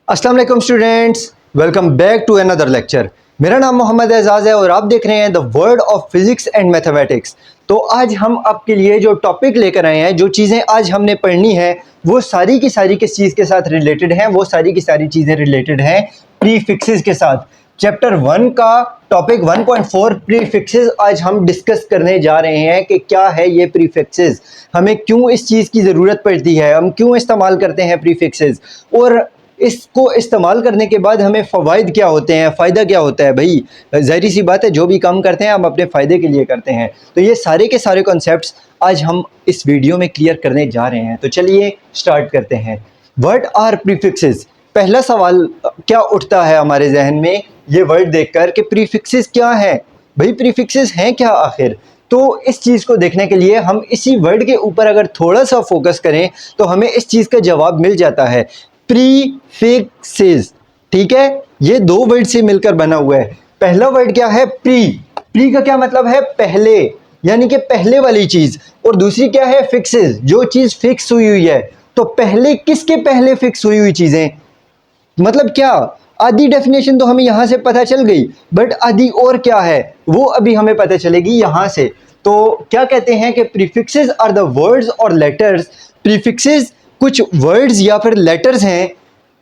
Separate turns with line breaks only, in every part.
अस्सलाम वालेकुम students, welcome back to another lecture. मेरा नाम मोहम्मद एजाज है और आप देख रहे हैं the world of physics and mathematics. तो आज हम आपके लिए जो टॉपिक लेकर आए हैं, जो चीज़ें आज हमने पढ़नी है, वो सारी की सारी किस चीज़ के साथ रिलेटेड हैं? वो सारी की सारी चीज़ें रिलेटेड हैं प्रीफिक्सेस के साथ। चैप्टर 1 का टॉपिक 1.4 प्रीफिक्सेस आज हम डिस्कस करने जा रहे हैं कि क्या है ये प्रीफिक्सेस, हमें क्यों इस चीज़ की ज़रूरत पड़ती है, हम क्यों इस्तेमाल करते हैं प्रीफिक्सेस, और इसको इस्तेमाल करने के बाद हमें फ़वाइद क्या होते हैं, फ़ायदा क्या होता है। भाई ज़ाहिर सी बात है, जो भी काम करते हैं हम अपने फ़ायदे के लिए करते हैं। तो ये सारे के सारे कॉन्सेप्ट्स आज हम इस वीडियो में क्लियर करने जा रहे हैं। तो चलिए स्टार्ट करते हैं। What are prefixes? पहला सवाल क्या उठता है हमारे जहन में ये वर्ड देखकर कि प्रीफिक्सेस क्या है। भाई प्रीफिक्सेस हैं क्या आखिर? तो इस चीज़ को देखने के लिए हम इसी वर्ड के ऊपर अगर थोड़ा सा फोकस करें तो हमें इस चीज़ का जवाब मिल जाता है। प्रीफिक्सेस, ठीक है, ये दो वर्ड से मिलकर बना हुआ है। पहला वर्ड क्या है? प्री का क्या मतलब है? पहले, यानी कि पहले वाली चीज। और दूसरी क्या है? फिक्सेस, जो चीज फिक्स हुई हुई है। तो पहले किसके पहले फिक्स हुई हुई चीजें, मतलब क्या? आधी डेफिनेशन तो हमें यहां से पता चल गई, बट आधी और क्या है वो अभी हमें पता चलेगी यहां से। तो क्या कहते हैं कि प्रीफिक्सेस आर द वर्ड्स और लेटर्स। प्रीफिक्सेस कुछ वर्ड्स या फिर लेटर्स हैं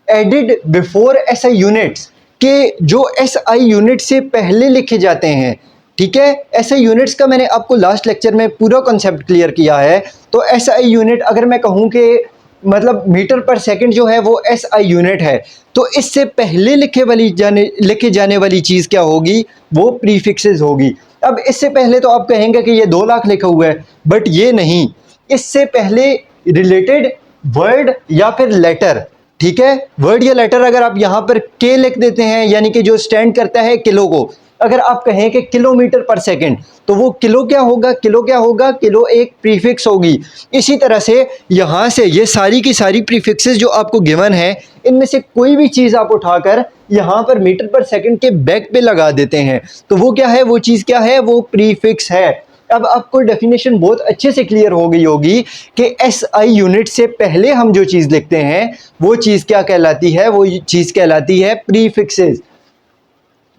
एडिड बिफोर एसआई यूनिट्स, के जो एसआई यूनिट से पहले लिखे जाते हैं। ठीक है, एसआई यूनिट्स का मैंने आपको लास्ट लेक्चर में पूरा कॉन्सेप्ट क्लियर किया है। तो एसआई यूनिट अगर मैं कहूँ कि मतलब मीटर पर सेकंड जो है वो एसआई यूनिट है, तो इससे पहले लिखे जाने वाली चीज़ क्या होगी? वो प्रीफिक्सेस होगी। अब इससे पहले तो आप कहेंगे कि ये 2 लाख लिखा हुआ है, बट ये नहीं, इससे पहले रिलेटेड वर्ड या फिर लेटर। ठीक है, वर्ड या लेटर अगर आप यहां पर के लिख देते हैं, यानी कि जो स्टैंड करता है किलो को, अगर आप कहें कि किलोमीटर पर सेकंड, तो वो किलो क्या होगा? किलो एक प्रीफिक्स होगी। इसी तरह से यहां से ये सारी की सारी प्रीफिक्सेस जो आपको गिवन है, इनमें से कोई भी चीज आप उठाकर यहां पर मीटर पर सेकंड के बैक पे लगा देते हैं, तो वो क्या है? वो चीज क्या है? वो प्रीफिक्स है। अब आपको डेफिनेशन बहुत अच्छे से क्लियर हो गई होगी कि एसआई यूनिट से पहले हम जो चीज लिखते हैं वो चीज क्या कहलाती है? वो चीज कहलाती है प्रीफिक्सेस।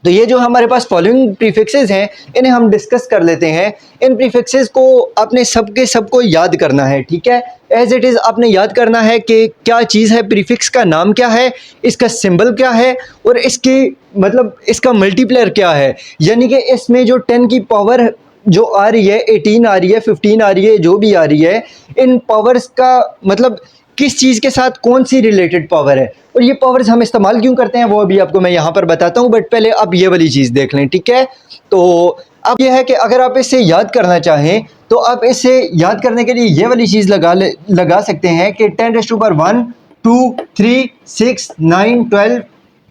तो ये जो हमारे पास फॉलोइंग प्रीफिक्सेस हैं, इन्हें हम डिस्कस कर लेते हैं। इन प्रीफिक्सेस को आपने सबको याद करना है। ठीक है, एज इट इज़ आपने याद करना है कि क्या चीज़ है, प्रीफिक्स का नाम क्या है, इसका सिंबल क्या है, और इसकी मतलब इसका मल्टीप्लायर क्या है। यानी कि इसमें जो 10 की पावर जो आ रही है, 18 आ रही है, 15 आ रही है, जो भी आ रही है, इन पावर्स का मतलब किस चीज़ के साथ कौन सी रिलेटेड पावर है, और ये पावर्स हम इस्तेमाल क्यों करते हैं वो अभी आपको मैं यहाँ पर बताता हूँ। बट पहले आप ये वाली चीज़ देख लें। ठीक है, तो अब यह है कि अगर आप इसे याद करना चाहें तो आप इसे याद करने के लिए ये वाली चीज़ लगा सकते हैं कि 10⁻1 2 3 6 9 12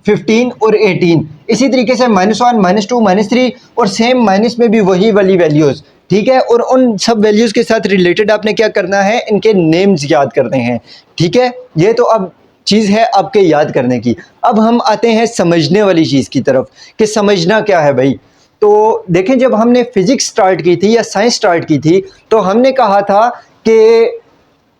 15 और 18। इसी तरीके से -1 -2 -3 और सेम माइनस में भी वही वाली वैल्यूज़। ठीक है, और उन सब वैल्यूज़ के साथ रिलेटेड आपने क्या करना है? इनके नेम्स याद करने हैं। ठीक है, ये तो अब चीज़ है आपके याद करने की। अब हम आते हैं समझने वाली चीज़ की तरफ कि समझना क्या है भाई। तो देखें, जब हमने फिजिक्स स्टार्ट की थी या साइंस स्टार्ट की थी, तो हमने कहा था कि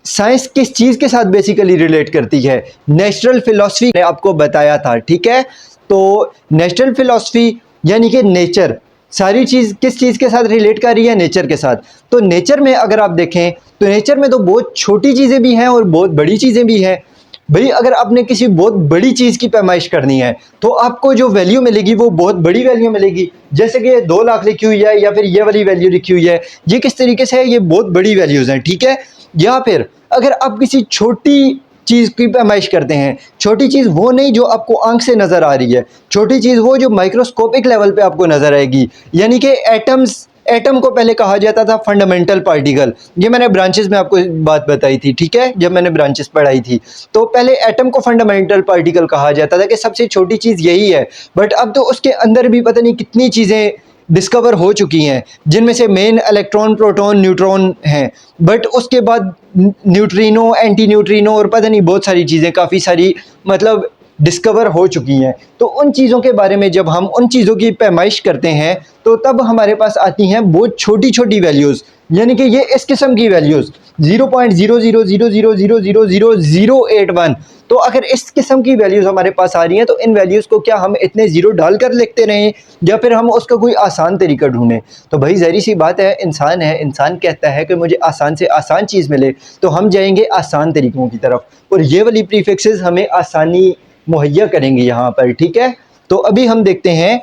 साइंस किस चीज़ के साथ बेसिकली रिलेट करती है? नेचुरल फिलॉसफी ने आपको बताया था। ठीक है, तो नेचुरल फिलॉसफी यानी कि नेचर, सारी चीज़ किस चीज़ के साथ रिलेट कर रही है? नेचर के साथ। तो नेचर में अगर आप देखें तो नेचर में तो बहुत छोटी चीज़ें भी हैं और बहुत बड़ी चीज़ें भी हैं। भाई अगर आपने किसी बहुत बड़ी चीज़ की पैमाइश करनी है तो आपको जो वैल्यू मिलेगी वो बहुत बड़ी वैल्यू मिलेगी। जैसे कि 2 लाख लिखी हुई है या फिर ये वाली वैल्यू लिखी हुई है, ये किस तरीके से है? ये बहुत बड़ी वैल्यूज़ हैं। ठीक है, या फिर अगर आप किसी छोटी चीज़ की पैमाइश करते हैं, छोटी चीज़ वो नहीं जो आपको आंख से नज़र आ रही है, छोटी चीज़ वो जो माइक्रोस्कोपिक लेवल पे आपको नज़र आएगी, यानी कि एटम्स। एटम को पहले कहा जाता था फंडामेंटल पार्टिकल। ये मैंने ब्रांचेस में आपको बात बताई थी। ठीक है, जब मैंने ब्रांचेस पढ़ाई थी तो पहले एटम को फंडामेंटल पार्टिकल कहा जाता था कि सबसे छोटी चीज़ यही है। बट अब तो उसके अंदर भी पता नहीं कितनी चीज़ें डिस्कवर हो चुकी हैं, जिनमें से मेन इलेक्ट्रॉन, प्रोटॉन, न्यूट्रॉन हैं। बट उसके बाद न्यूट्रिनो, एंटी न्यूट्रिनो और पता नहीं बहुत सारी चीज़ें, काफ़ी सारी मतलब डिस्कवर हो चुकी हैं। तो उन चीज़ों के बारे में जब हम उन चीज़ों की पैमाइश करते हैं तो तब हमारे पास आती हैं बहुत छोटी छोटी वैल्यूज़, यानी कि ये इस किस्म की वैल्यूज़ 0.0000000081। तो अगर इस किस्म की वैल्यूज़ हमारे पास आ रही हैं तो इन वैल्यूज़ को क्या हम इतने ज़ीरो डालकर लिखते रहें या फिर हम उसका कोई आसान तरीका ढूंढें? तो भाई ज़ाहिर सी बात है, इंसान कहता है कि मुझे आसान से आसान चीज़ मिले, तो हम जाएंगे आसान तरीक़ों की तरफ, और ये वाली प्रीफिक्सेस हमें आसानी मुहैया करेंगे यहाँ पर, ठीक है। तो अभी हम देखते हैं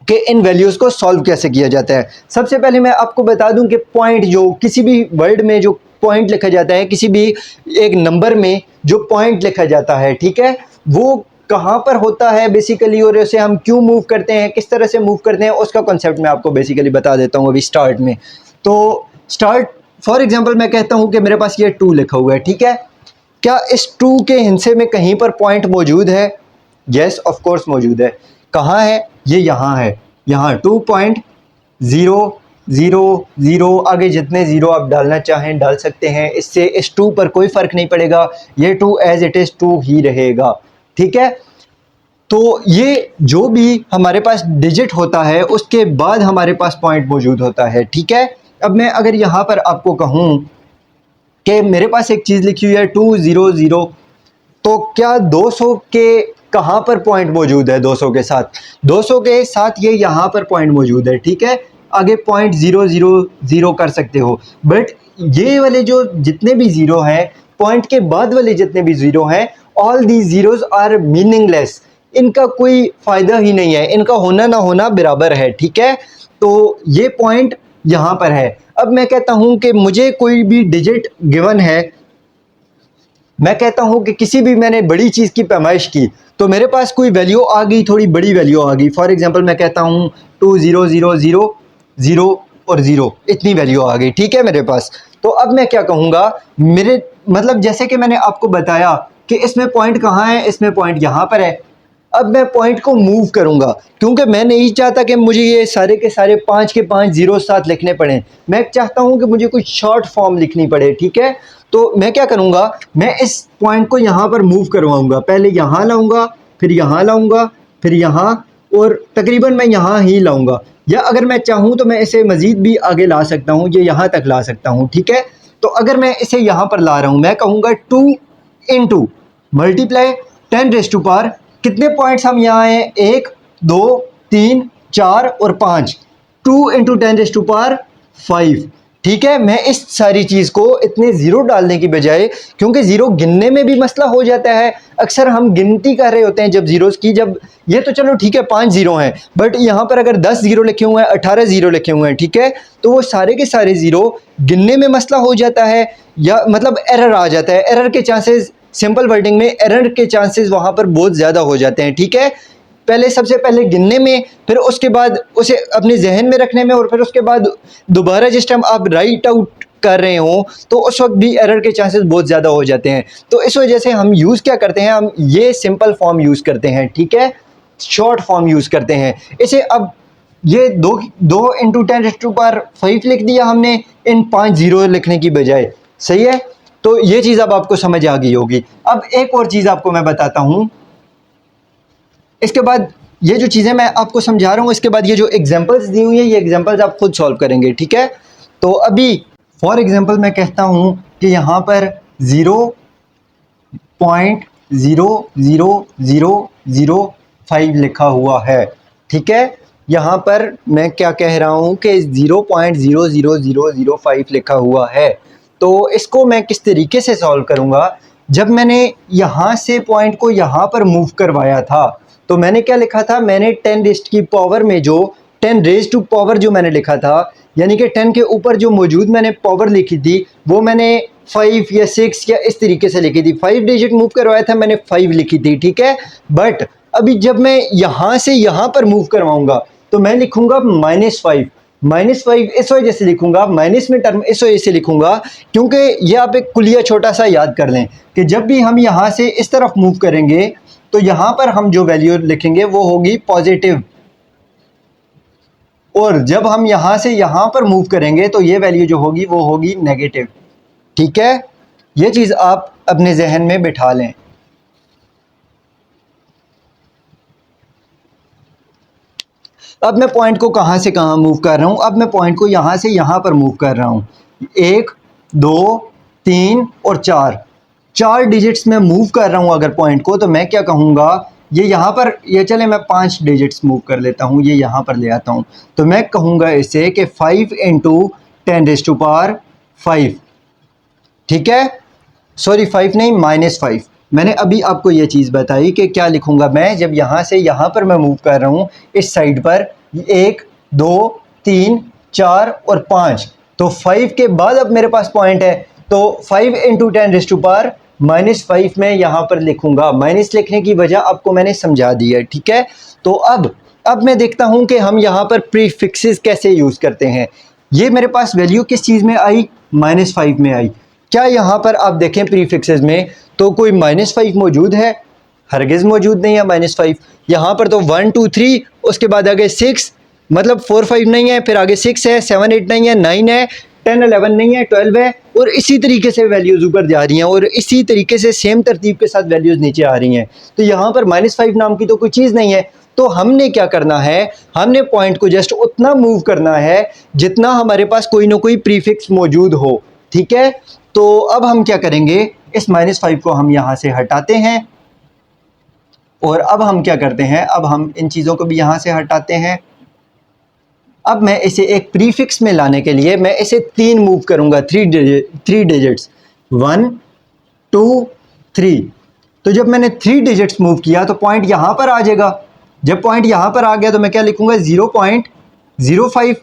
कि इन वैल्यूज़ को सॉल्व कैसे किया जाता है। सबसे पहले मैं आपको बता दूं कि पॉइंट, जो किसी भी वर्ड में जो पॉइंट लिखा जाता है, किसी भी एक नंबर में जो पॉइंट लिखा जाता है, ठीक है, वो कहाँ पर होता है बेसिकली, और उसे हम क्यों मूव करते हैं, किस तरह से मूव करते हैं, उसका कॉन्सेप्ट मैं आपको बेसिकली बता देता हूँ अभी स्टार्ट में। तो स्टार्ट फॉर एग्जांपल मैं कहता हूँ कि मेरे पास ये 2 लिखा हुआ है, ठीक है। क्या इस 2 के हिस्से में कहीं पर पॉइंट मौजूद है? यस ऑफ कोर्स मौजूद है। कहाँ है? ये यहाँ है, यहाँ 2.000, आगे जितने ज़ीरो आप डालना चाहें डाल सकते हैं, इससे इस 2 पर कोई फ़र्क नहीं पड़ेगा, ये 2 एज इट इज़ 2 ही रहेगा, ठीक है। तो ये जो भी हमारे पास डिजिट होता है उसके बाद हमारे पास पॉइंट मौजूद होता है, ठीक है। अब मैं अगर यहाँ पर आपको कहूँ कि मेरे पास एक चीज़ लिखी हुई है 200, तो क्या 200 के कहाँ पर पॉइंट मौजूद है? 200 के साथ, 200 के साथ ये यहाँ पर पॉइंट मौजूद है, ठीक है। आगे 0.000 कर सकते हो, बट ये वाले जो जितने भी ज़ीरो हैं, पॉइंट के बाद वाले जितने भी ज़ीरो हैं, all the zeros are meaningless, इनका कोई फ़ायदा ही नहीं है, इनका होना ना होना बराबर है, ठीक है। तो ये पॉइंट यहाँ पर है। अब मैं कहता हूँ कि मुझे कोई भी डिजिट गिवन है, मैं कहता हूं कि किसी भी मैंने बड़ी चीज़ की पैमाइश की, तो मेरे पास कोई वैल्यू आ गई, थोड़ी बड़ी वैल्यू आ गई। फॉर एग्जांपल मैं कहता हूं 2000 और 0, इतनी वैल्यू आ गई, ठीक है मेरे पास। तो अब मैं क्या कहूँगा, मेरे मतलब जैसे कि मैंने आपको बताया कि इसमें पॉइंट कहाँ है, इसमें पॉइंट यहाँ पर है। अब मैं पॉइंट को मूव करूंगा, क्योंकि मैं नहीं चाहता कि मुझे ये सारे के सारे 5 के 5 जीरो साथ लिखने पड़े, मैं चाहता हूं कि मुझे कुछ शॉर्ट फॉर्म लिखनी पड़े, ठीक है। तो मैं क्या करूंगा, मैं इस पॉइंट को यहाँ पर मूव करवाऊंगा, पहले यहाँ लाऊंगा, फिर यहाँ लाऊंगा, फिर यहाँ, और तकरीबन मैं यहाँ ही लाऊंगा, या अगर मैं चाहूँ तो मैं इसे मज़ीद भी आगे ला सकता हूँ, ये यहाँ तक ला सकता हूँ, ठीक है। तो अगर मैं इसे यहाँ पर ला रहा हूँ, मैं कहूँगा 2 इंटू मल्टीप्लाई 10⁻⁴, कितने पॉइंट्स हम यहाँ आए, 1 2 3 4 और 5, 2 इंटू 10⁻⁵, ठीक है। मैं इस सारी चीज़ को इतने ज़ीरो डालने की बजाय, क्योंकि ज़ीरो गिनने में भी मसला हो जाता है, अक्सर हम गिनती कर रहे होते हैं जब ज़ीरोज़ की, जब ये तो चलो ठीक है 5 ज़ीरो हैं, बट यहाँ पर अगर 10 ज़ीरो लिखे हुए हैं, 18 ज़ीरो लिखे हुए हैं, ठीक है, तो वो सारे के सारे ज़ीरो गिनने में मसला हो जाता है, या मतलब एरर आ जाता है। एरर के चांसेस, सिंपल वर्डिंग में एरर के चांसेस वहाँ पर बहुत ज़्यादा हो जाते हैं, ठीक है। पहले सबसे पहले गिनने में, फिर उसके बाद उसे अपने जहन में रखने में, और फिर उसके बाद दोबारा जिस टाइम आप राइट आउट कर रहे हो तो उस वक्त भी एरर के चांसेस बहुत ज़्यादा हो जाते हैं। तो इस वजह से हम यूज़ क्या करते हैं, हम ये सिंपल फॉर्म यूज़ करते हैं, ठीक है, शॉर्ट फॉर्म यूज़ करते हैं इसे। अब ये 2 इंटू 10⁵ लिख दिया हमने इन 5 ज़ीरो लिखने की बजाय, सही है। तो ये चीज़ अब आपको समझ आ गई होगी। अब एक और चीज़ आपको मैं बताता हूँ, इसके बाद ये जो चीज़ें मैं आपको समझा रहा हूँ, इसके बाद ये जो एग्जांपल्स दी हुई है, ये एग्जांपल्स आप खुद सॉल्व करेंगे, ठीक है। तो अभी फॉर एग्जांपल मैं कहता हूँ कि यहाँ पर 0.00005 लिखा हुआ है, ठीक है। यहाँ पर मैं क्या कह रहा हूँ कि 0.00005 लिखा हुआ है। तो इसको मैं किस तरीके से सॉल्व करूँगा, जब मैंने यहाँ से पॉइंट को यहाँ पर मूव करवाया था, तो मैंने क्या लिखा था, मैंने 10 रेज़्ड की पावर में जो 10 रेज़्ड टू पावर जो मैंने लिखा था, यानी कि 10 के ऊपर जो मौजूद मैंने पावर लिखी थी, वो मैंने 5 या 6 या इस तरीके से लिखी थी। 5 डिजिट मूव करवाया था मैंने, 5 लिखी थी, ठीक है। बट अभी जब मैं यहाँ से यहाँ पर मूव करवाऊंगा तो मैं लिखूंगा -5। -5 इस वजह से लिखूंगा, माइनस में टर्म इस वजह से लिखूंगा, क्योंकि ये आप एक कुलिया छोटा सा याद कर लें कि जब भी हम यहाँ से इस तरफ मूव करेंगे तो यहाँ पर हम जो वैल्यू लिखेंगे वो होगी पॉजिटिव, और जब हम यहाँ से यहाँ पर मूव करेंगे तो ये वैल्यू जो होगी वो होगी नेगेटिव, ठीक है। ये चीज़ आप अपने जहन में बिठा लें। अब मैं पॉइंट को कहाँ से कहाँ मूव कर रहा हूँ, अब मैं पॉइंट को यहाँ से यहाँ पर मूव कर रहा हूँ, 1 2 3 और 4, 4 डिजिट्स में मूव कर रहा हूँ अगर पॉइंट को, तो मैं क्या कहूँगा, ये यहाँ पर, ये चले मैं 5 डिजिट्स मूव कर लेता हूँ, ये यहाँ पर ले आता हूँ, तो मैं कहूँगा इसे कि 5 × 10⁵ ठीक है, सॉरी 5 नहीं, -5। मैंने अभी आपको ये चीज़ बताई कि क्या लिखूँगा मैं जब यहाँ से यहाँ पर मैं मूव कर रहा हूँ इस साइड पर, 1 2 3 4 और 5, तो 5 के बाद अब मेरे पास पॉइंट है, तो 5 × 10⁻5 में यहाँ पर लिखूँगा। माइनस लिखने की वजह आपको मैंने समझा दी है, ठीक है। तो अब मैं देखता हूँ कि हम यहाँ पर प्रीफिक्सेस कैसे यूज़ करते हैं। ये मेरे पास वैल्यू किस चीज़ में आई, -5 में आई। क्या यहाँ पर आप देखें प्रीफिक्सेस में तो कोई -5 मौजूद है, हरगिज़ मौजूद नहीं है -5। यहाँ पर तो 1 2 3, उसके बाद आगे 6, मतलब 4 5 नहीं है, फिर आगे 6 है, 7 8 नहीं है, 9 है, 10 11 नहीं है, 12 है, और इसी तरीके से वैल्यूज़ ऊपर जा रही हैं और इसी तरीके से सेम तरतीब के साथ वैल्यूज़ नीचे आ रही हैं। तो यहाँ पर -5 नाम की तो कोई चीज़ नहीं है। तो हमने क्या करना है, हमने पॉइंट को जस्ट उतना मूव करना है जितना हमारे पास कोई ना कोई प्रीफिक्स मौजूद हो, ठीक है। तो अब हम क्या करेंगे, इस -5 को हम यहाँ से हटाते हैं और अब हम क्या करते हैं, अब हम इन चीज़ों को भी यहाँ से हटाते हैं। अब मैं इसे एक प्रीफिक्स में लाने के लिए मैं इसे 3 मूव करूँगा, 3 डिजिट्स, 1 2 3। तो जब मैंने 3 डिजिट्स मूव किया तो पॉइंट यहाँ पर आ जाएगा। जब पॉइंट यहाँ पर आ गया तो मैं क्या लिखूँगा, 0.05,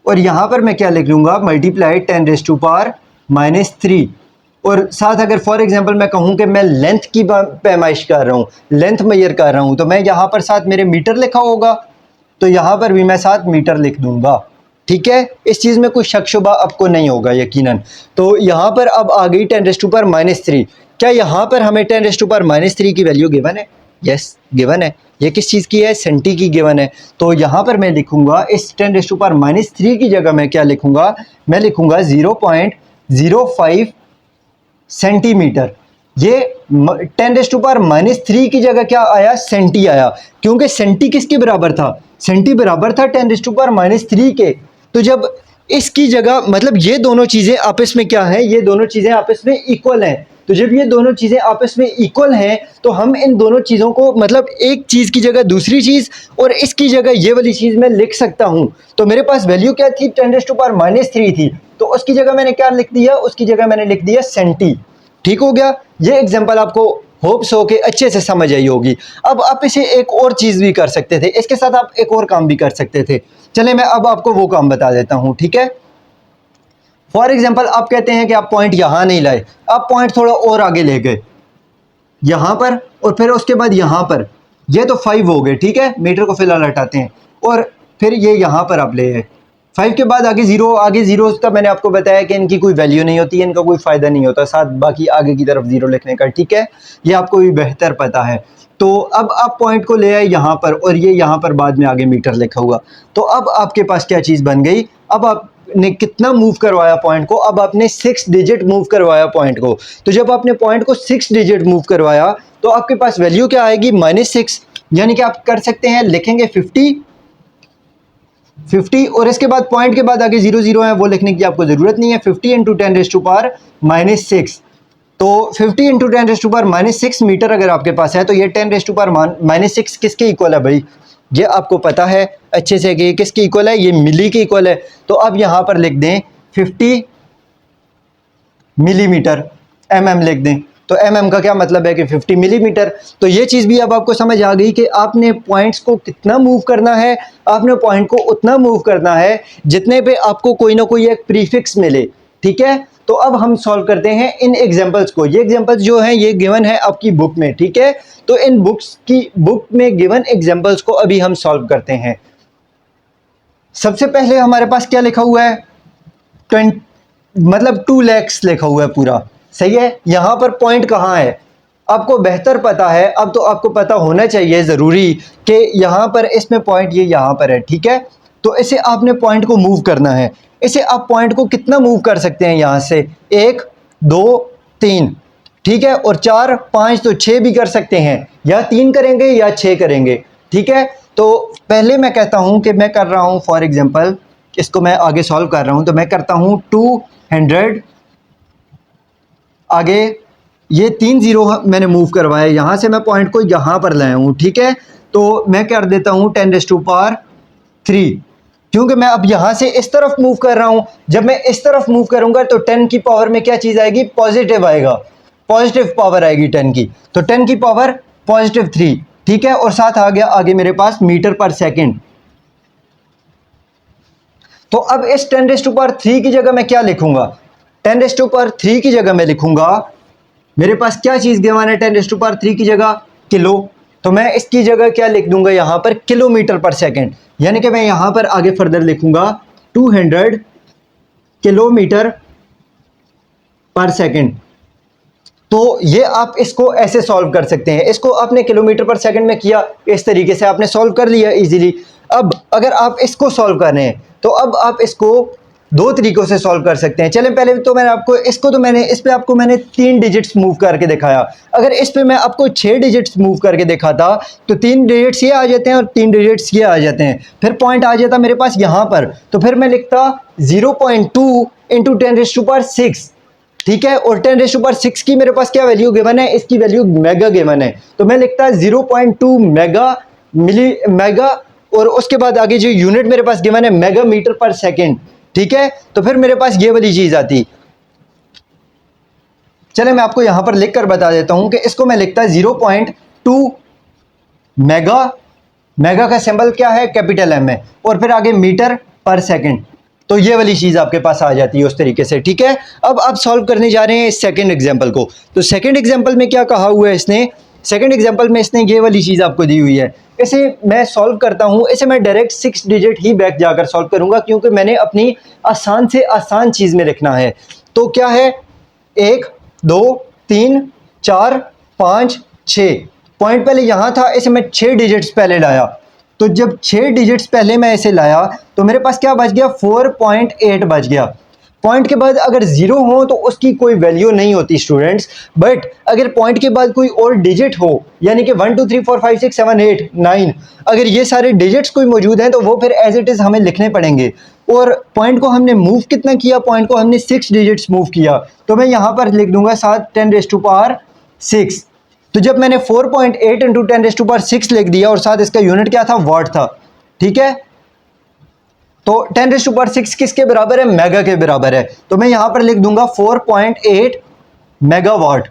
और यहाँ पर मैं क्या लिख लूँगा, मल्टीप्लाई 10⁻³ और साथ अगर फॉर एग्जांपल मैं कहूँ कि मैं लेंथ की पैमाइश कर रहा हूँ, लेंथ मेजर कर रहा हूँ, तो मैं यहाँ पर साथ मेरे मीटर लिखा होगा, तो यहाँ पर भी मैं साथ मीटर लिख दूंगा, ठीक है। इस चीज़ में कोई शक शुबा आपको नहीं होगा यकीनन। तो यहाँ पर अब आ गई 10⁻³ क्या यहाँ पर हमें 10⁻³ की वैल्यू गिवन है? यस गिवन है। ये किस चीज़ की है, सेंटी की गिवन है। तो यहाँ पर मैं लिखूंगा इस 10⁻³ की जगह मैं क्या लिखूंगा, मैं लिखूंगा 0.05 सेंटीमीटर। ये 10⁻³ की जगह क्या आया, सेंटी आया, क्योंकि सेंटी किसके बराबर था, सेंटी बराबर था 10⁻³ के। तो जब इसकी जगह, मतलब ये दोनों चीज़ें आपस में क्या हैं, ये दोनों चीज़ें आपस में इक्वल हैं। तो जब ये दोनों चीज़ें आपस में इक्वल हैं तो हम इन दोनों चीज़ों को, मतलब एक चीज़ की जगह दूसरी चीज़ और इसकी जगह ये वाली चीज़ मैं लिख सकता हूँ। तो मेरे पास वैल्यू क्या थी, 10⁻³ थी, तो उसकी जगह मैंने क्या लिख दिया, उसकी जगह मैंने लिख दिया सेंटी। ठीक हो गया। ये एग्जाम्पल आपको होप्स हो के अच्छे से समझ आई होगी। अब आप इसे एक और चीज़ भी कर सकते थे, इसके साथ आप एक और काम भी कर सकते थे। चले मैं अब आपको वो काम बता देता हूँ, ठीक है। फॉर एग्जाम्पल आप कहते हैं कि आप पॉइंट यहाँ नहीं लाए, आप पॉइंट थोड़ा और आगे ले गए, यहाँ पर और फिर उसके बाद यहाँ पर, ये तो 5 हो गए, ठीक है, मीटर को फिलहाल हटाते हैं, और फिर ये यहाँ पर आप ले गए 5 के बाद आगे 0, आगे 0 का मैंने आपको बताया कि इनकी कोई वैल्यू नहीं होती है, इनका कोई फ़ायदा नहीं होता साथ बाकी आगे की तरफ 0 लिखने का, ठीक है, ये आपको भी बेहतर पता है। तो अब आप पॉइंट को ले आए यहाँ पर और ये यहाँ पर बाद में आगे मीटर लिखा हुआ, तो अब आपके पास क्या चीज़ बन गई, अब आपने कितना मूव करवाया पॉइंट को, अब आपने 6 डिजिट मूव करवाया पॉइंट को। तो जब आपने पॉइंट को 6 डिजिट मूव करवाया तो आपके पास वैल्यू क्या आएगी, -6, यानी कि आप कर सकते हैं, लिखेंगे 50 और इसके बाद पॉइंट के बाद आगे 0 0 है, वो लिखने की आपको ज़रूरत नहीं है। 50 × 10⁻⁻6, तो 50 × 10⁻⁻6 मीटर अगर आपके पास है तो ये 10⁻⁻6 किसके इक्वल है भाई, ये आपको पता है अच्छे से कि ये किसके इक्वल है, ये मिली के इक्वल है। तो अब यहाँ पर लिख दें 50 मिलीमीटर, mm लिख दें, तो mm का क्या मतलब है कि 50 मिलीमीटर। तो ये चीज़ भी अब आपको समझ आ गई कि आपने पॉइंट्स को कितना मूव करना है, आपने पॉइंट को उतना मूव करना है जितने पे आपको कोई ना कोई एक प्रीफिक्स मिले, ठीक है। तो अब हम सॉल्व करते हैं इन एग्जांपल्स को। ये एग्जांपल्स जो हैं ये गिवन है आपकी बुक में, ठीक है। तो इन बुक में गिवन एग्जांपल्स को अभी हम सॉल्व करते हैं। सबसे पहले हमारे पास क्या लिखा हुआ है, 2 लाख लिखा हुआ है पूरा, सही है। यहाँ पर पॉइंट कहाँ है आपको बेहतर पता है, अब तो आपको पता होना चाहिए ज़रूरी कि यहाँ पर इसमें पॉइंट ये यहाँ पर है, ठीक है। तो इसे आपने पॉइंट को मूव करना है। इसे आप पॉइंट को कितना मूव कर सकते हैं, यहाँ से 1 2 3, ठीक है, और 4 5 तो 6 भी कर सकते हैं, या 3 करेंगे या 6 करेंगे, ठीक है। तो पहले मैं कहता हूँ कि मैं कर रहा हूँ फॉर एग्जांपल, इसको मैं आगे सॉल्व कर रहा हूँ, तो मैं करता हूँ 200 आगे ये 3 जीरो मैंने मूव करवाया, यहाँ से मैं पॉइंट को यहाँ पर लाया हूँ, ठीक है। तो मैं कर देता हूँ 10⁻3, क्योंकि मैं अब यहाँ से इस तरफ मूव कर रहा हूँ। जब मैं इस तरफ मूव करूँगा तो 10 की पावर में क्या चीज़ आएगी, पॉजिटिव आएगा, पॉजिटिव पावर आएगी 10 की। तो 10 की पावर +3, ठीक है। और साथ आ गया आगे मेरे पास मीटर पर सेकंड। तो अब इस 10⁻3 की जगह मैं क्या लिखूंगा, 10⁻3 की जगह मैं लिखूंगा, मेरे पास क्या चीज़ गिवन है 10⁻3 की जगह, किलो। तो मैं इसकी जगह क्या लिख दूंगा यहाँ पर, किलोमीटर पर सेकंड। यानी कि मैं यहाँ पर आगे फर्दर लिखूंगा 200 किलोमीटर पर सेकंड। तो ये आप इसको ऐसे सॉल्व कर सकते हैं। इसको आपने किलोमीटर पर सेकंड में किया, इस तरीके से आपने सॉल्व कर लिया इजीली। अब अगर आप इसको सॉल्व कर रहे हैं तो अब आप इसको दो तरीकों से सॉल्व कर सकते हैं। चलें, पहले तो मैंने आपको इसको तो मैंने इस पे आपको मैंने 3 डिजिट्स मूव करके दिखाया। अगर इस पे मैं आपको 6 डिजिट्स मूव करके दिखाता तो 3 डिजिट्स ये आ जाते हैं और 3 डिजिट्स ये आ जाते हैं, फिर पॉइंट आ जाता मेरे पास यहाँ पर। तो फिर मैं लिखता 0.2 × 10⁻6, ठीक है। और 10⁻6 की मेरे पास क्या वैल्यू गिवन है, इसकी वैल्यू मेगा गिवन है। तो मैं लिखता 0.2 मेगा, और उसके बाद आगे जो यूनिट मेरे पास गिवन है मेगा मीटर पर सेकंड, ठीक है। तो फिर मेरे पास ये वाली चीज आती। चले मैं आपको यहां पर लिख कर बता देता हूं कि इसको मैं लिखता 0.2 मेगा, मेगा का सिंबल क्या है, कैपिटल एम है, और फिर आगे मीटर पर सेकंड। तो ये वाली चीज़ आपके पास आ जाती है उस तरीके से, ठीक है। अब आप सॉल्व करने जा रहे हैं इस सेकंड एग्जांपल को। तो सेकंड एग्जांपल में क्या कहा हुआ है इसने, सेकंड एग्जांपल में इसने ये वाली चीज़ आपको दी हुई है। इसे मैं सॉल्व करता हूँ, इसे मैं डायरेक्ट 6 डिजिट ही बैक जाकर सॉल्व करूँगा, क्योंकि मैंने अपनी आसान से आसान चीज़ में लिखना है। तो क्या है, 1 2 3 4 5 6 पॉइंट पहले यहाँ था, इसे मैं 6 डिजिट्स पहले लाया। तो जब 6 डिजिट्स पहले मैं इसे लाया तो मेरे पास क्या बच गया, 4.8 बच गया। पॉइंट के बाद अगर 0 हो तो उसकी कोई वैल्यू नहीं होती स्टूडेंट्स, बट अगर पॉइंट के बाद कोई और डिजिट हो, यानी कि 1 2 3 4 5 6 7 8 9, अगर ये सारे डिजिट्स कोई मौजूद हैं तो वो फिर एज इट इज़ हमें लिखने पड़ेंगे। और पॉइंट को हमने मूव कितना किया, पॉइंट को हमने 6 डिजिट्स मूव किया। तो मैं यहाँ पर लिख दूंगा 10⁻6। तो जब मैंने 4.8 × 10⁻6 लिख दिया और साथ इसका यूनिट क्या था, वाट था, ठीक है। तो 10⁻6 किसके बराबर है, मेगा के बराबर है। तो मैं यहां पर लिख दूंगा 4.8 मेगावाट,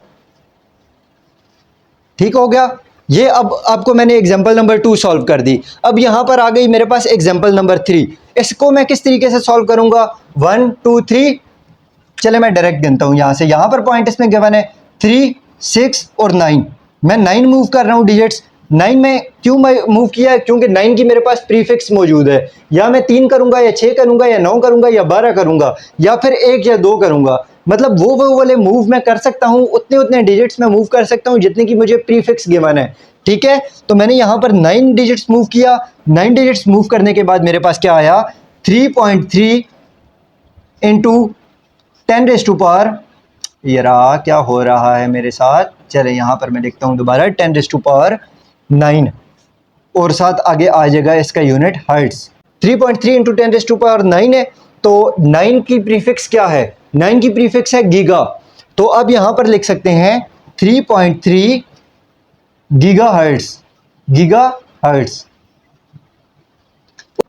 ठीक हो गया। ये अब आपको मैंने एग्जांपल नंबर 2 सॉल्व कर दी। अब यहां पर आ गई मेरे पास एग्जांपल नंबर 3। इसको मैं किस तरीके से सॉल्व करूंगा, 1 2 3, चले मैं डायरेक्ट गिनता हूं यहां से। यहां पर पॉइंट इसमें गिवन है 3 6 और 9। मैं 9 मूव कर रहा हूं डिजिट्स। 9 में क्यों मैं मूव किया, क्योंकि 9 की मेरे पास प्रीफिक्स मौजूद है। या मैं 3 करूंगा या 6 करूंगा या 9 करूंगा या 12 करूंगा या फिर 1 या 2 करूंगा। मतलब वो वाले मूव मैं कर सकता हूं, उतने डिजिट्स में मूव कर सकता हूं जितने की मुझे प्रीफिक्स गिवन है, ठीक है। तो मैंने यहां पर 9 डिजिट्स मूव किया। 9 डिजिट्स मूव करने के बाद मेरे पास क्या आया, 3.3 × 10⁻, यारा क्या हो रहा है मेरे साथ, चले यहाँ पर मैं लिखता हूँ दोबारा 10⁻9, और साथ आगे आ जाएगा इसका यूनिट हर्ट्स। 3.3 × 10⁻9 है। तो 9 की प्रीफिक्स क्या है, 9 की प्रीफिक्स है गीगा। तो अब यहाँ पर लिख सकते हैं 3.3 गीगा हर्ट्स, गीगा हर्ट्स।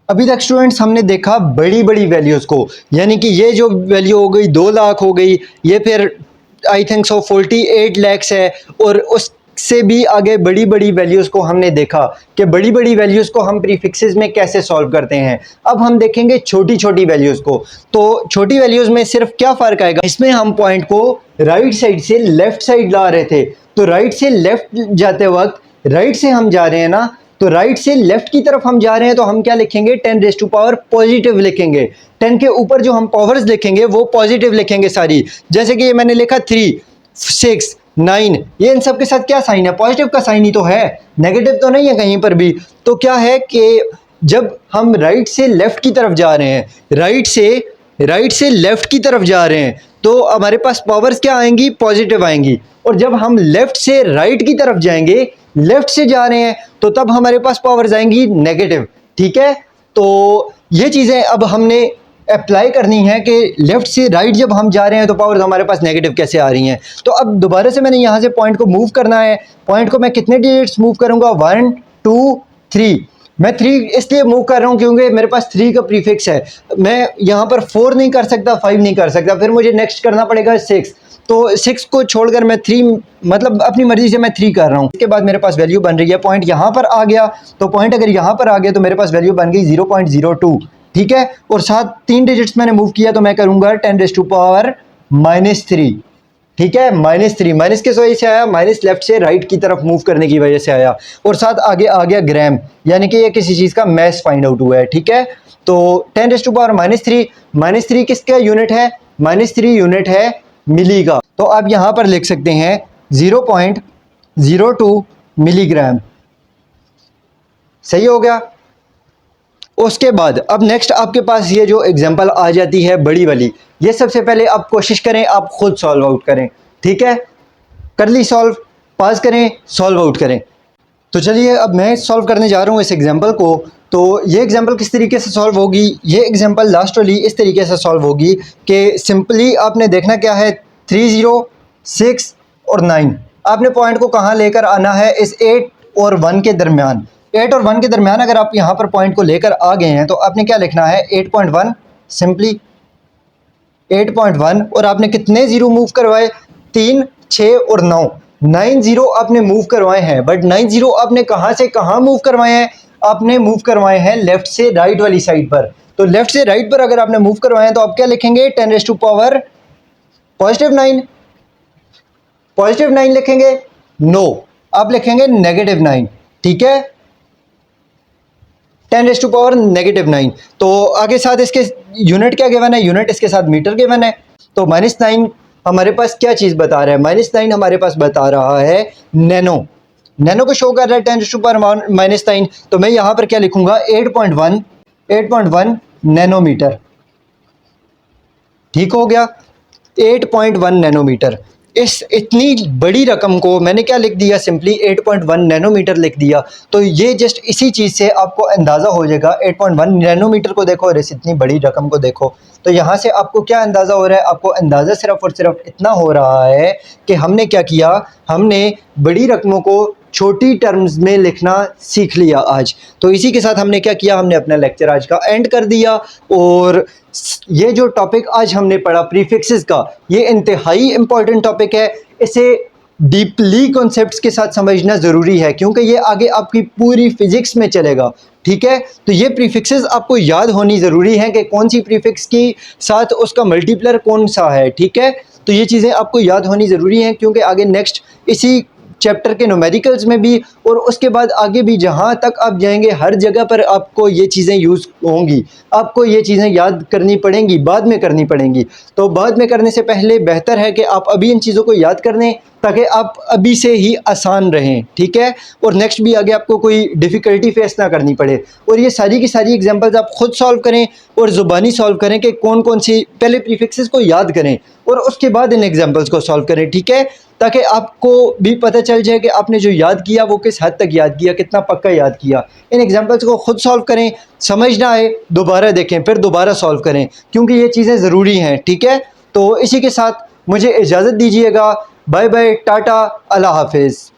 अभी तक स्टूडेंट्स हमने देखा बड़ी बड़ी वैल्यूज़ को, यानी कि ये जो वैल्यू हो गई 2 लाख हो गई, ये फिर आई थिंक सो 48 लैक्स है, और उससे भी आगे बड़ी बड़ी वैल्यूज़ को हमने देखा कि बड़ी बड़ी वैल्यूज़ को हम प्रीफिक्सेस में कैसे सॉल्व करते हैं। अब हम देखेंगे छोटी छोटी वैल्यूज़ को। तो छोटी वैल्यूज़ में सिर्फ क्या फ़र्क आएगा, इसमें हम पॉइंट को राइट साइड से लेफ़्ट साइड ला रहे थे। तो राइट से लेफ़्ट जाते वक्त, राइट से हम जा रहे हैं ना, तो राइट से लेफ्ट की तरफ हम जा रहे हैं, तो हम क्या लिखेंगे, 10⁻, पॉजिटिव लिखेंगे। 10 के ऊपर जो हम पावर्स लिखेंगे वो पॉजिटिव लिखेंगे सारी। जैसे कि ये मैंने लिखा 3 6 9, ये इन सब के साथ क्या साइन है, पॉजिटिव का साइन ही तो है, नेगेटिव तो नहीं है कहीं पर भी। तो क्या है कि जब हम राइट से लेफ्ट की तरफ जा रहे हैं, राइट से लेफ्ट की तरफ जा रहे हैं, तो हमारे पास पावर्स क्या आएंगी, पॉजिटिव आएंगी। और जब हम लेफ्ट से राइट की तरफ जाएंगे, लेफ्ट से जा रहे हैं, तो तब हमारे पास पावर्स आएंगी नेगेटिव, ठीक है। तो ये चीज़ें अब हमने अप्लाई करनी है कि लेफ़्ट से राइट जब हम जा रहे हैं तो पावर्स हमारे पास नेगेटिव कैसे आ रही हैं। तो अब दोबारा से मैंने यहाँ से पॉइंट को मूव करना है। पॉइंट को मैं कितने डिजिट्स मूव करूँगा, 1 2 3। मैं 3 इसलिए मूव कर रहा हूँ क्योंकि मेरे पास 3 का प्रीफिक्स है। मैं यहाँ पर 4 नहीं कर सकता, 5 नहीं कर सकता, फिर मुझे नेक्स्ट करना पड़ेगा 6। तो 6 को छोड़कर मैं 3, मतलब अपनी मर्जी से मैं 3 कर रहा हूँ। इसके बाद मेरे पास वैल्यू बन रही है, पॉइंट यहाँ पर आ गया। तो पॉइंट अगर यहाँ पर आ गया तो मेरे पास वैल्यू बन गई 0.02, ठीक है। और साथ 3 डिजिट्स मैंने मूव किया तो मैं करूँगा 10⁻⁻3, ठीक है। -3 माइनस किस वजह से आया, माइनस लेफ्ट से राइट की तरफ मूव करने की वजह से आया। और साथ आगे आ गया ग्राम, यानी कि ये किसी चीज़ का मैस फाइंड आउट हुआ है, ठीक है। तो 10⁻⁻3, -3 किसका यूनिट है, -3 यूनिट है मिली का। तो आप यहाँ पर लिख सकते हैं 0.02 मिलीग्राम, सही हो गया। उसके बाद अब नेक्स्ट आपके पास ये जो एग्जांपल आ जाती है बड़ी वाली, ये सबसे पहले आप कोशिश करें आप खुद सॉल्व आउट करें, ठीक है। कर ली सॉल्व, पास करें, सॉल्व आउट करें। तो चलिए अब मैं सॉल्व करने जा रहा हूँ इस एग्जांपल को। तो ये एग्जांपल किस तरीके से सॉल्व होगी, ये एग्जांपल लास्ट वाली इस तरीके से सॉल्व होगी कि सिंपली आपने देखना क्या है, 3 0 6 और 9, आपने पॉइंट को कहाँ लेकर आना है, इस 8 और 1 के दरमियान। 8 और 1 के दरमियान अगर आप यहाँ पर पॉइंट को लेकर आ गए हैं तो आपने क्या लिखना है, 8.1, सिंपली 8.1। और आपने कितने ज़ीरो मूव करवाए, 3 6 और 9, 9 ज़ीरो आपने मूव करवाए हैं। बट 9 ज़ीरो आपने कहाँ से कहाँ मूव करवाए हैं, आपने मूव करवाए हैं लेफ़्ट से राइट वाली साइड पर। तो लेफ़्ट से राइट पर अगर आपने मूव करवाए हैं तो आप क्या लिखेंगे, 10⁻⁻9, +9 लिखेंगे, नो आप लिखेंगे -9, ठीक है, 10⁻⁻9। तो आगे साथ इसके यूनिट क्या गिवन है, यूनिट इसके साथ मीटर गिवन है। तो -9 हमारे पास क्या चीज़ बता रहा है, -9 हमारे पास बता रहा है नैनो, नैनो को शो कर रहा है 10⁻⁻9। तो मैं यहाँ पर क्या लिखूंगा, 8.1 नैनोमीटर, ठीक हो गया, 8.1 नैनोमीटर। इस इतनी बड़ी रकम को मैंने क्या लिख दिया, सिंपली 8.1 नैनोमीटर लिख दिया। तो ये जस्ट इसी चीज़ से आपको अंदाज़ा हो जाएगा, 8.1 नैनोमीटर को देखो और इस इतनी बड़ी रकम को देखो। तो यहाँ से आपको क्या अंदाज़ा हो रहा है, आपको अंदाज़ा सिर्फ और सिर्फ इतना हो रहा है कि हमने क्या किया, हमने बड़ी रकमों को छोटी टर्म्स में लिखना सीख लिया आज। तो इसी के साथ हमने क्या किया, हमने अपना लेक्चर आज का एंड कर दिया। और ये जो टॉपिक आज हमने पढ़ा प्रीफिक्सेस का, ये इंतहाई इम्पॉर्टेंट टॉपिक है। इसे डीपली कॉन्सेप्ट्स के साथ समझना ज़रूरी है क्योंकि ये आगे आपकी पूरी फिजिक्स में चलेगा, ठीक है। तो ये प्रीफिक्सेस आपको याद होनी ज़रूरी है कि कौन सी प्रीफिक्स की साथ उसका मल्टीप्लर कौन सा है, ठीक है। तो ये चीज़ें आपको याद होनी ज़रूरी हैं क्योंकि आगे नेक्स्ट इसी चैप्टर के न्यूमेरिकल्स में भी और उसके बाद आगे भी जहाँ तक आप जाएंगे हर जगह पर आपको ये चीज़ें यूज़ होंगी, आपको ये चीज़ें याद करनी पड़ेंगी, बाद में करनी पड़ेंगी। तो बाद में करने से पहले बेहतर है कि आप अभी इन चीज़ों को याद कर लें ताकि आप अभी से ही आसान रहें, ठीक है। और नेक्स्ट भी आगे आपको कोई डिफ़िकल्टी फेस ना करनी पड़े। और ये सारी की सारी एग्जांपल्स आप खुद सॉल्व करें और ज़ुबानी सॉल्व करें कि कौन कौन सी, पहले प्रीफिक्सेस को याद करें और उसके बाद इन एग्जांपल्स को सॉल्व करें, ठीक है, ताकि आपको भी पता चल जाए कि आपने जो याद किया वो किस हद तक याद किया, कितना पक्का याद किया। इन एग्जांपल्स को खुद सॉल्व करें, समझ ना आए दोबारा देखें, फिर दोबारा सॉल्व करें क्योंकि ये चीज़ें ज़रूरी हैं, ठीक है। तो इसी के साथ मुझे इजाज़त दीजिएगा, बाय बाय, टाटा, अल्लाह हाफिज़।